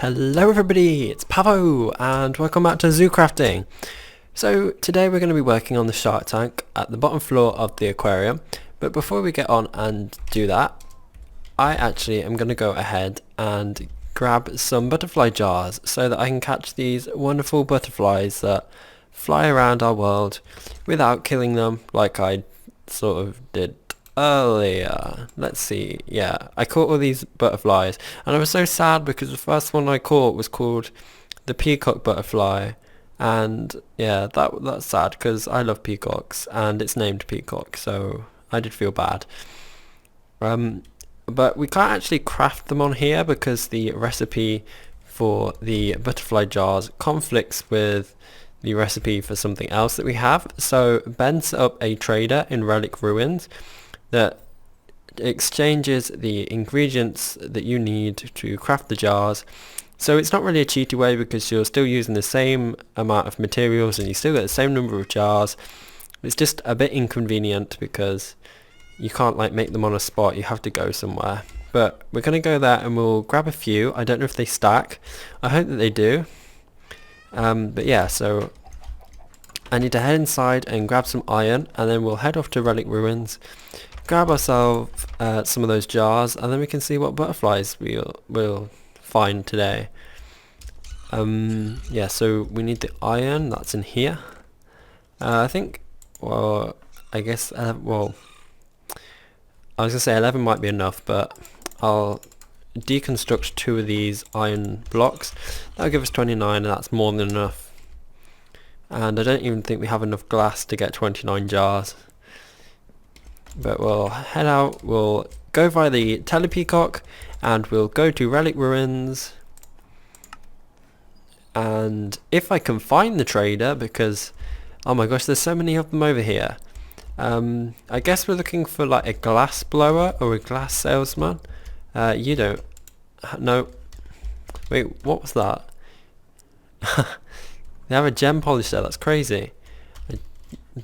Hello everybody, it's Pavo and welcome back to ZooCrafting. So today we're going to be working on the shark tank at the bottom floor of the aquarium, but before we get on and do that, I actually am going to go ahead and grab some butterfly jars so that I can catch these wonderful butterflies that fly around our world without killing them like I sort of did earlier. Let's see, yeah, I caught all these butterflies and I was so sad because the first one I caught was called the peacock butterfly, and yeah, that's sad because I love peacocks and it's named Peacock, so I did feel bad. But we can't actually craft them on here because the recipe for the butterfly jars conflicts with the recipe for something else that we have. So Ben set up a trader in Relic Ruins that exchanges the ingredients that you need to craft the jars. So it's not really a cheaty way because you're still using the same amount of materials and you still get the same number of jars. It's just a bit inconvenient because you can't like make them on a spot, you have to go somewhere. But we're going to go there and we'll grab a few. I don't know if they stack. I hope that they do. But yeah, so I need to head inside and grab some iron and then we'll head off to Relic Ruins, grab ourselves some of those jars, and then we can see what butterflies we'll find today. Yeah, so we need the iron, that's in here. I think, well, I guess, well, I was going to say 11 might be enough, but I'll deconstruct 2 of these iron blocks. That'll give us 29, and that's more than enough. And I don't even think we have enough glass to get 29 jars. But we'll head out, we'll go via the Telepeacock, and we'll go to Relic Ruins. And if I can find the trader, because, oh my gosh, there's so many of them over here. I guess we're looking for like a glass blower or a glass salesman. You don't. No. Wait, what was that? They have a gem polisher, that's crazy. I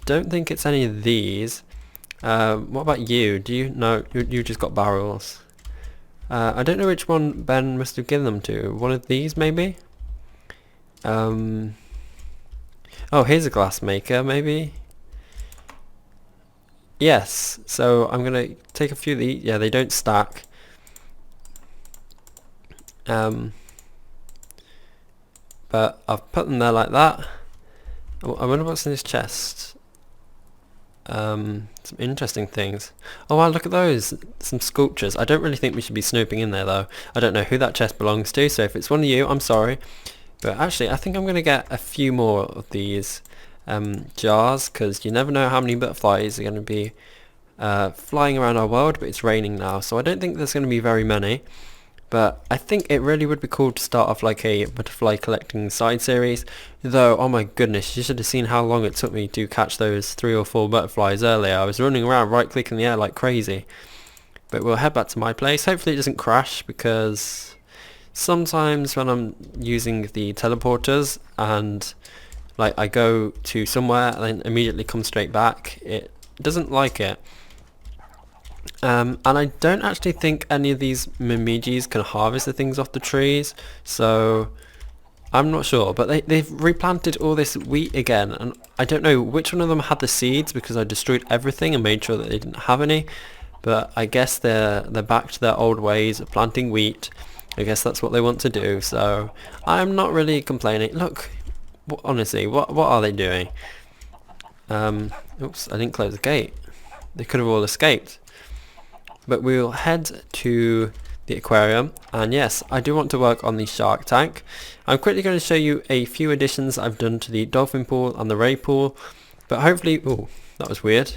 don't think it's any of these. What about you? Do you? No, you just got barrels. I don't know which one Ben must have given them to. One of these maybe? Oh, here's a glass maker maybe? Yes, so I'm gonna take a few of these. Yeah, they don't stack. But I've put them there like that. I wonder what's in this chest. Some interesting things. Oh wow, look at those, some sculptures. I don't really think we should be snooping in there though. I don't know who that chest belongs to, so if it's one of you, I'm sorry. But actually, I think I'm going to get a few more of these jars, because you never know how many butterflies are going to be flying around our world, but it's raining now, so I don't think there's going to be very many. But I think it really would be cool to start off like a butterfly collecting side series, though oh my goodness, you should have seen how long it took me to catch those 3 or 4 butterflies earlier. I was running around right clicking the air like crazy. But we'll head back to my place. Hopefully it doesn't crash, because sometimes when I'm using the teleporters and like I go to somewhere and then immediately come straight back, it doesn't like it. And I don't actually think any of these Mimijis can harvest the things off the trees, so I'm not sure. But they've replanted all this wheat again, and I don't know which one of them had the seeds because I destroyed everything and made sure that they didn't have any. But I guess they're back to their old ways of planting wheat. I guess that's what they want to do, so I'm not really complaining. Look, honestly, what are they doing? Oops, I didn't close the gate. They could have all escaped. But we'll head to the aquarium, and yes, I do want to work on the shark tank. I'm quickly going to show you a few additions I've done to the dolphin pool and the ray pool, but hopefully, oh, that was weird.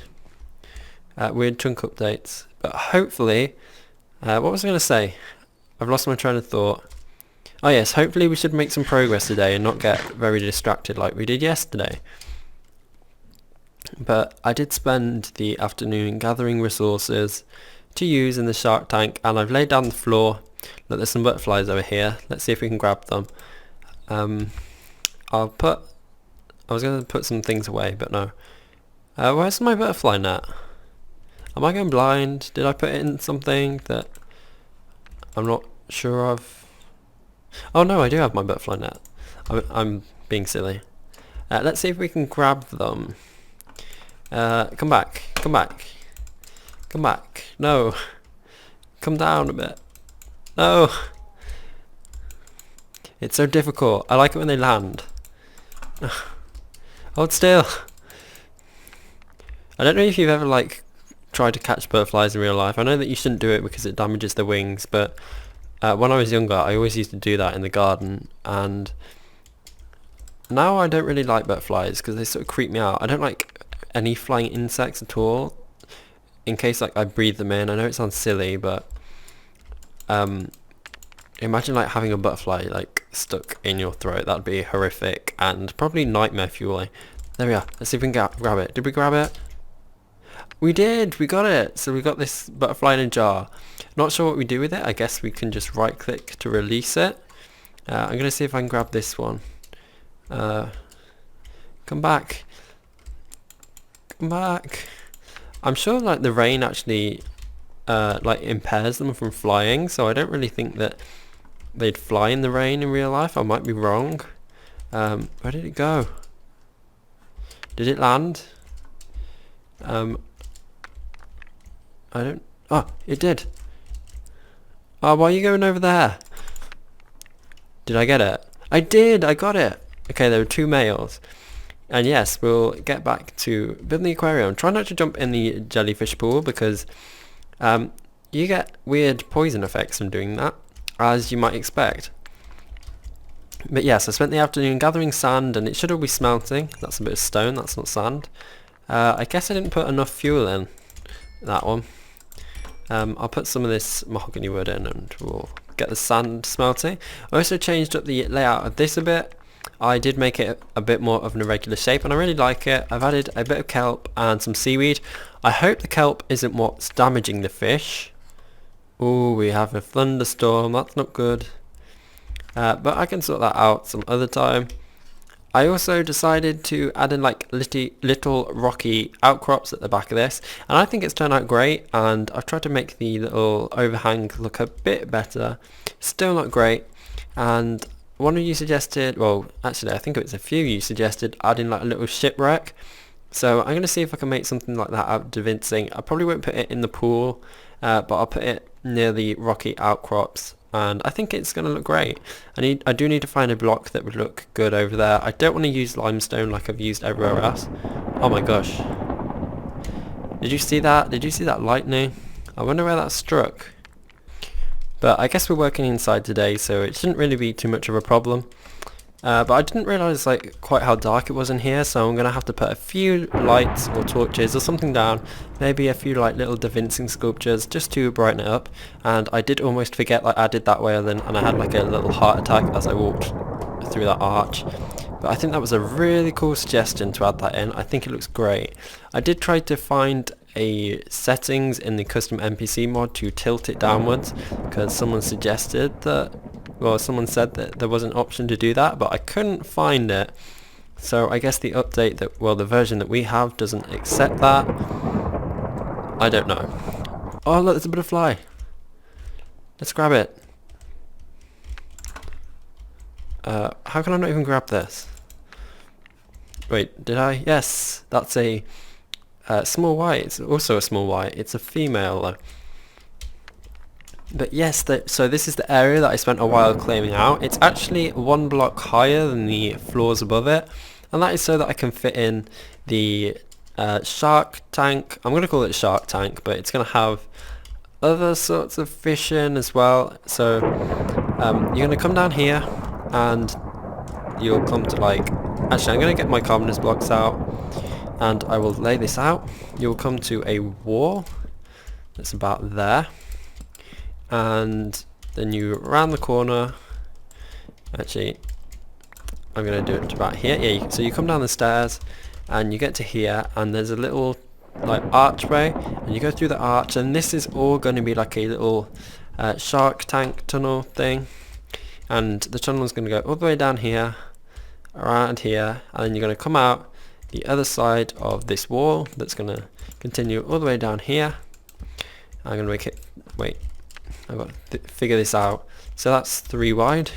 Weird chunk updates. But hopefully, what was I going to say? I've lost my train of thought. Oh yes, hopefully we should make some progress today and not get very distracted like we did yesterday. But I did spend the afternoon gathering resources to use in the shark tank, and I've laid down the floor. Look, there's some butterflies over here. Let's see if we can grab them. I was going to put some things away, but no. Where's my butterfly net? Am I going blind? Did I put it in something that I'm not sure of? Oh no, I do have my butterfly net. I'm being silly. Let's see if we can grab them. Come back. Come back. Come back. No. Come down a bit. No. It's so difficult. I like it when they land. Hold still. I don't know if you've ever like tried to catch butterflies in real life. I know that you shouldn't do it because it damages their wings, but when I was younger I always used to do that in the garden, and now I don't really like butterflies because they sort of creep me out. I don't like any flying insects at all, in case like I breathe them in. I know it sounds silly, but imagine like having a butterfly like stuck in your throat. That'd be horrific and probably nightmare fueling. There we are. Let's see if we can grab it. Did we grab it? We did! We got it! So we got this butterfly in a jar. Not sure what we do with it. I guess we can just right click to release it. I'm going to see if I can grab this one. Come back. Come back. I'm sure like the rain actually like impairs them from flying, so I don't really think that they'd fly in the rain in real life. I might be wrong. Where did it go? Did it land? I don't... Oh, it did. Oh, why are you going over there? Did I get it? I did! I got it! Okay, there were 2 males. And yes, we'll get back to building the aquarium. Try not to jump in the jellyfish pool because you get weird poison effects from doing that, as you might expect. But yes, I spent the afternoon gathering sand, and it should all be smelting. That's a bit of stone, that's not sand. I guess I didn't put enough fuel in that one. I'll put some of this mahogany wood in and we'll get the sand smelting. I also changed up the layout of this a bit. I did make it a bit more of an irregular shape and I really like it. I've added a bit of kelp and some seaweed. I hope the kelp isn't what's damaging the fish. Oh, we have a thunderstorm, that's not good. But I can sort that out some other time. I also decided to add in like little rocky outcrops at the back of this, and I think it's turned out great, and I've tried to make the little overhang look a bit better. Still not great, and one of you suggested, well actually I think it was a few of you suggested adding like a little shipwreck, so I'm going to see if I can make something like that out of DaVincing. I probably won't put it in the pool, but I'll put it near the rocky outcrops. And I think it's going to look great. I do need to find a block that would look good over there. I don't want to use limestone like I've used everywhere else. Oh my gosh. Did you see that? Did you see that lightning? I wonder where that struck. But I guess we're working inside today, so it shouldn't really be too much of a problem. But I didn't realise like quite how dark it was in here, so I'm going to have to put a few lights or torches or something down, maybe a few like little DaVincing sculptures just to brighten it up. And I did almost forget like I did that way, and I had like a little heart attack as I walked through that arch. But I think that was a really cool suggestion to add that in. I think it looks great. I did try to find a settings in the custom NPC mod to tilt it downwards, because someone suggested that, well, someone said that there was an option to do that, but I couldn't find it. So I guess the update that, well, the version that we have doesn't accept that. I don't know. Oh look, there's a butterfly. Let's grab it. How can I not even grab this? Wait, did I? Yes, that's a small white. It's also a small white. It's a female though. But yes, so this is the area that I spent a while clearing out. It's actually 1 block higher than the floors above it, and that is so that I can fit in the shark tank. I'm going to call it a shark tank, but it's going to have other sorts of fish in as well. So you're going to come down here and you'll come to like, actually I'm going to get my carpenter's blocks out and I will lay this out. You'll come to a wall that's about there, and then you round the corner. Actually I'm going to do it to about here. Yeah, so you come down the stairs and you get to here, and there's a little like archway, and you go through the arch, and this is all going to be like a little shark tank tunnel thing, and the tunnel is going to go all the way down here, around here, and then you're going to come out the other side of this wall that's going to continue all the way down here. I'm going to make it, wait, I've got to figure this out. So that's 3 wide,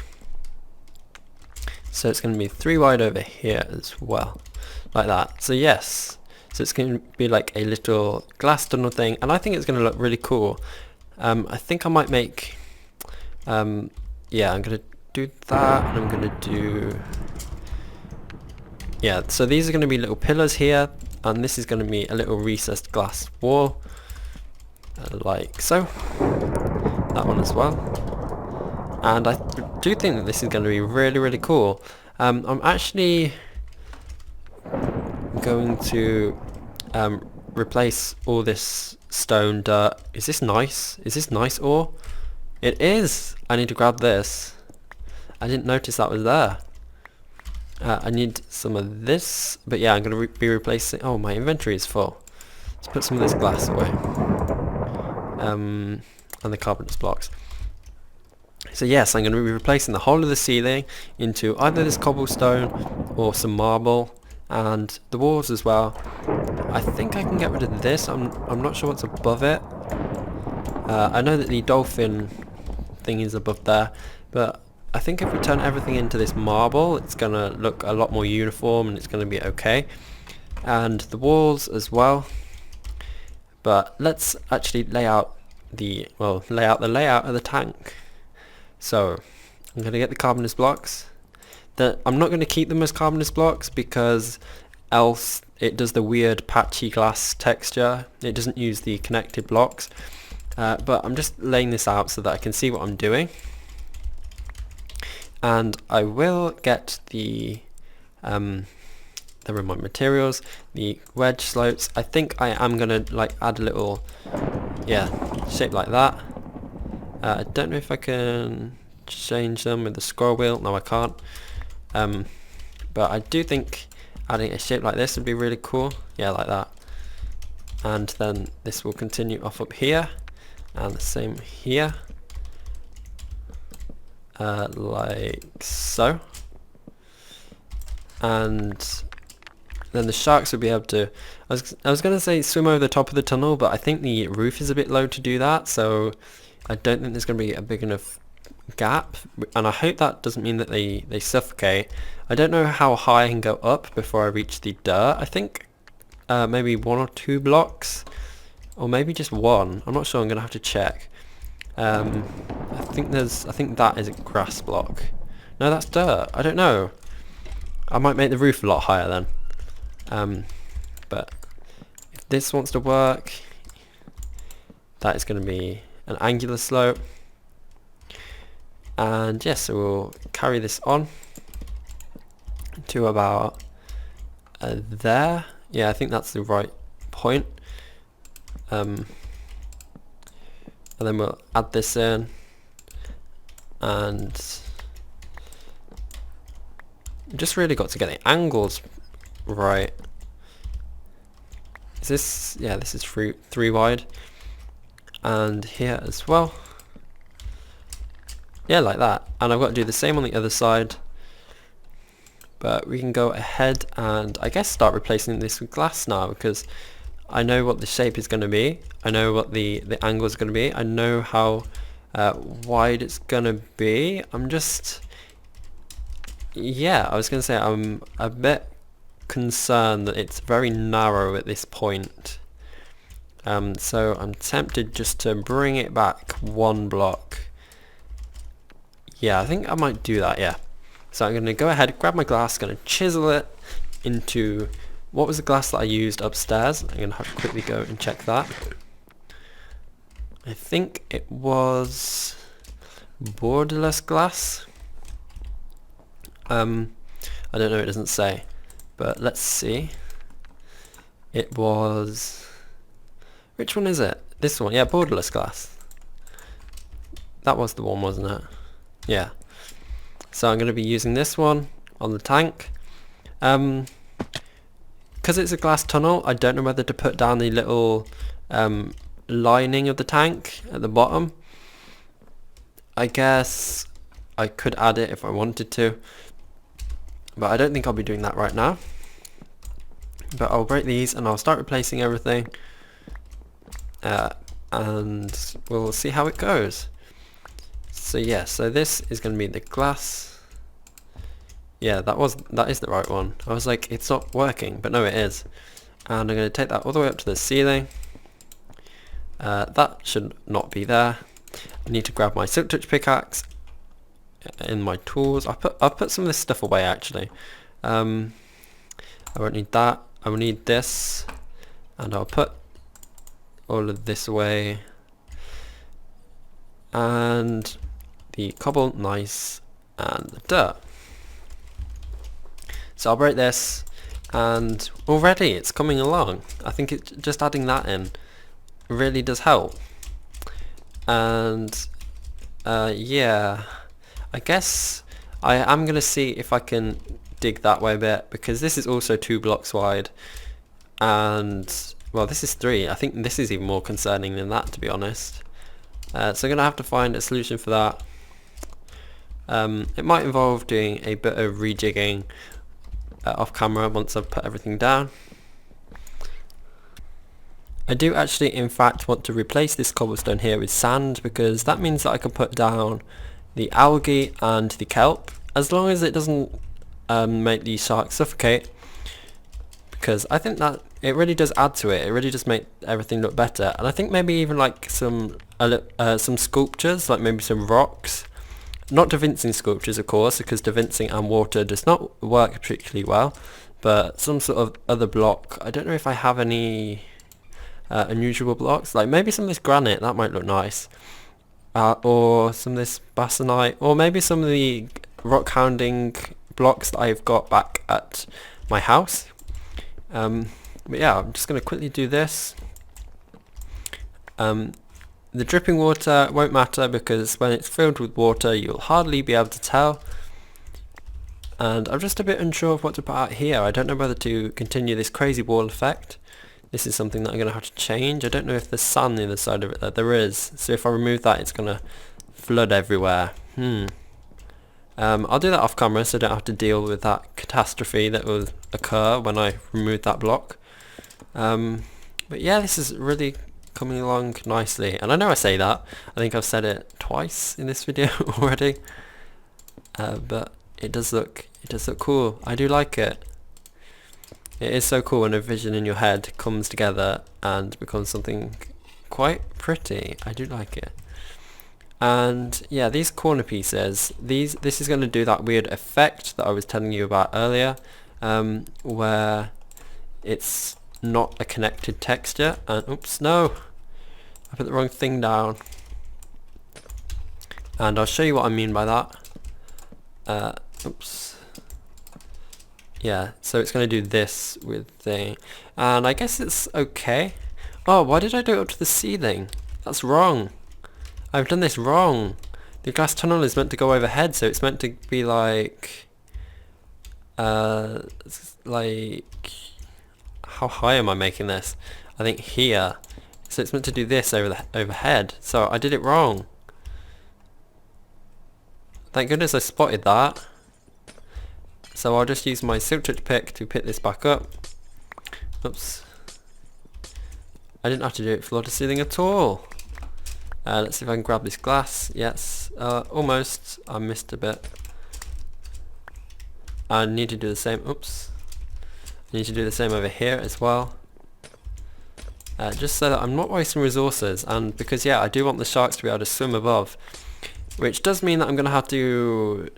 So it's going to be 3 wide over here as well, like that. So yes, so it's going to be like a little glass tunnel thing, and I think it's going to look really cool. I think I might make, yeah, I'm going to do that, and I'm going to do, yeah, so these are going to be little pillars here, and this is going to be a little recessed glass wall, like so. That one as well. And I do think that this is going to be really, really cool. I'm actually going to replace all this stone dirt. Is this nice? Is this nice ore? It is! I need to grab this. I didn't notice that was there. I need some of this, but yeah, I'm going to be replacing... Oh, my inventory is full. Let's put some of this glass away. And the carpenter's blocks. So yes, I'm going to be replacing the whole of the ceiling into either this cobblestone or some marble, and the walls as well. I think I can get rid of this. I'm not sure what's above it. I know that the dolphin thing is above there, but I think if we turn everything into this marble, it's going to look a lot more uniform and it's going to be okay. And the walls as well. But let's actually lay out the layout of the tank. So I'm going to get the carpenter's blocks. I'm not going to keep them as carpenter's blocks because else it does the weird patchy glass texture. It doesn't use the connected blocks. But I'm just laying this out so that I can see what I'm doing. And I will get the my materials, the wedge slopes. I think I am going to like add a little, yeah, shape like that. I don't know if I can change them with the scroll wheel. No, I can't. But I do think adding a shape like this would be really cool. Yeah, like that. And then this will continue off up here, and the same here, like so. And then the sharks will be able to, I was going to say swim over the top of the tunnel, but I think the roof is a bit low to do that, so I don't think there's going to be a big enough gap, and I hope that doesn't mean that they suffocate. I don't know how high I can go up before I reach the dirt. I think maybe 1 or 2 blocks, or maybe just 1. I'm not sure, I'm going to have to check. I think that is a grass block. No, that's dirt. I don't know. I might make the roof a lot higher then. But if this wants to work, that is going to be an angular slope. And yes, so we'll carry this on to about there. Yeah, I think that's the right point. And then we'll add this in, and just really got to get the angles right. Is this, yeah, this is 3 wide, and here as well. Yeah, like that. And I've got to do the same on the other side, but we can go ahead and I guess start replacing this with glass now, because I know what the shape is going to be. I know what the angle is going to be. I know how wide it's going to be. I'm just, yeah, I was going to say I'm a bit concerned that it's very narrow at this point. So I'm tempted just to bring it back 1 block. Yeah, I think I might do that, yeah. So I'm going to go ahead, grab my glass, going to chisel it into, what was the glass that I used upstairs? I'm going to have to quickly go and check that. I think it was borderless glass. I don't know, it doesn't say. But let's see. It was... Which one is it? This one, yeah, borderless glass. That was the one, wasn't it? Yeah. So I'm going to be using this one on the tank. Because it's a glass tunnel, I don't know whether to put down the little lining of the tank at the bottom. I guess I could add it if I wanted to, but I don't think I'll be doing that right now. But I'll break these and I'll start replacing everything, and we'll see how it goes. So yeah, so this is going to be the glass. Yeah, that is the right one. I was like, it's not working, but no, it is. And I'm going to take that all the way up to the ceiling. That should not be there. I need to grab my silk touch pickaxe in my tools. I'll put some of this stuff away actually. I won't need that. I will need this, and I'll put all of this away. And the cobble, nice, and the dirt. So I'll break this, and already it's coming along. I think it's just adding that in really does help. And yeah, I guess I am going to see if I can dig that way a bit, because this is also 2 blocks wide, and well, this is 3. I think this is even more concerning than that, to be honest. So I'm going to have to find a solution for that. It might involve doing a bit of rejigging off camera once I've put everything down. I do actually in fact want to replace this cobblestone here with sand, because that means that I can put down the algae and the kelp, as long as it doesn't make the sharks suffocate, because I think that it really does add to it. It really does make everything look better. And I think maybe even like some sculptures, like maybe some rocks. Not DaVincing sculptures, of course, because DaVincing and water does not work particularly well, but some sort of other block. I don't know if I have any unusual blocks, like maybe some of this granite, that might look nice, or some of this basanite, or maybe some of the rockhounding blocks that I've got back at my house. But yeah, I'm just going to quickly do this. The dripping water won't matter, because when it's filled with water you'll hardly be able to tell. And I'm just a bit unsure of what to put out here. I don't know whether to continue this crazy wall effect. This is something that I'm going to have to change. I don't know if there's sand on the side of it. There is. So if I remove that, it's going to flood everywhere. I'll do that off camera so I don't have to deal with that catastrophe that will occur when I remove that block. But yeah, this is really coming along nicely, and I know I say that, I think I've said it twice in this video already, but it does look cool. I do like it. It is so cool when a vision in your head comes together and becomes something quite pretty. I do like it. And yeah, these corner pieces, this is going to do that weird effect that I was telling you about earlier, where it's not a connected texture, and oops, no, I put the wrong thing down, and I'll show you what I mean by that. Oops. Yeah, so it's going to do this with thing, and I guess it's okay. Oh, why did I do it up to the ceiling? That's wrong. I've done this wrong. The glass tunnel is meant to go overhead, so it's meant to be like how high am I making this? I think here. So it's meant to do this overhead. So I did it wrong. Thank goodness I spotted that. So I'll just use my silk touch pick to pick this back up. Oops. I didn't have to do it floor to ceiling at all. Let's see if I can grab this glass. Yes, almost. I missed a bit. I need to do the same. Oops. I need to do the same over here as well. Just so that I'm not wasting resources, and because yeah, I do want the sharks to be able to swim above, which does mean that I'm going to have to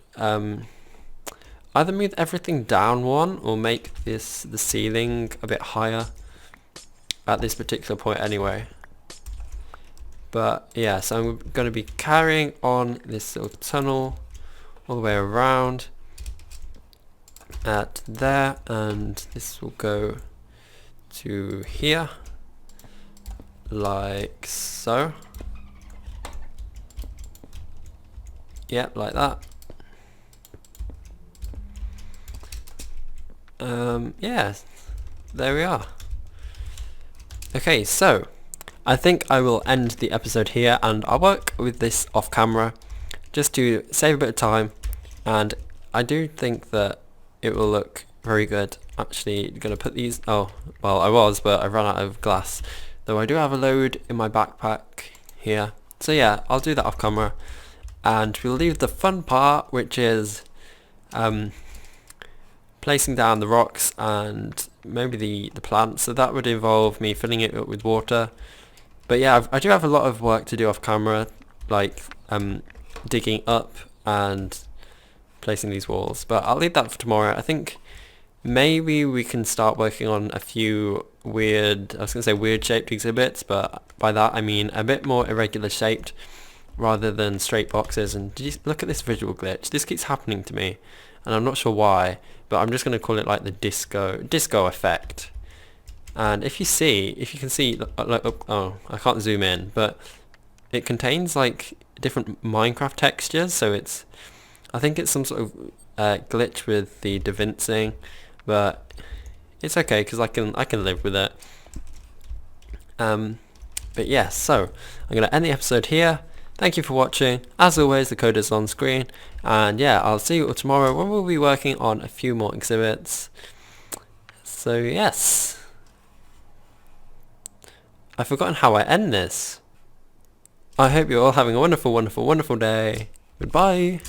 either move everything down one or make the ceiling a bit higher at this particular point anyway. But yeah, so I'm going to be carrying on this little tunnel all the way around at there, and this will go to here like so. Yep, like that. Yeah, there we are. Okay, so I think I will end the episode here, and I'll work with this off camera just to save a bit of time, and I do think that it will look very good. Actually going to put these, oh well, I was, but I ran out of glass, though I do have a load in my backpack here. So yeah, I'll do that off camera, and we'll leave the fun part, which is placing down the rocks and maybe the plants, so that would involve me filling it up with water. But yeah, I do have a lot of work to do off camera, like digging up and placing these walls, but I'll leave that for tomorrow. I think maybe we can start working on a few weird, I was going to say weird shaped exhibits, but by that I mean a bit more irregular shaped rather than straight boxes. And did you look at this visual glitch? This keeps happening to me and I'm not sure why, but I'm just going to call it like the disco effect. And if you can see, like, oh, I can't zoom in, but it contains like different Minecraft textures, so I think it's some sort of glitch with the DaVincing, but it's okay because I can live with it. But yes, so I'm going to end the episode here. Thank you for watching. As always, the code is on screen, and yeah, I'll see you all tomorrow when we'll be working on a few more exhibits. So yes, I've forgotten how I end this. I hope you're all having a wonderful, wonderful, wonderful day. Goodbye.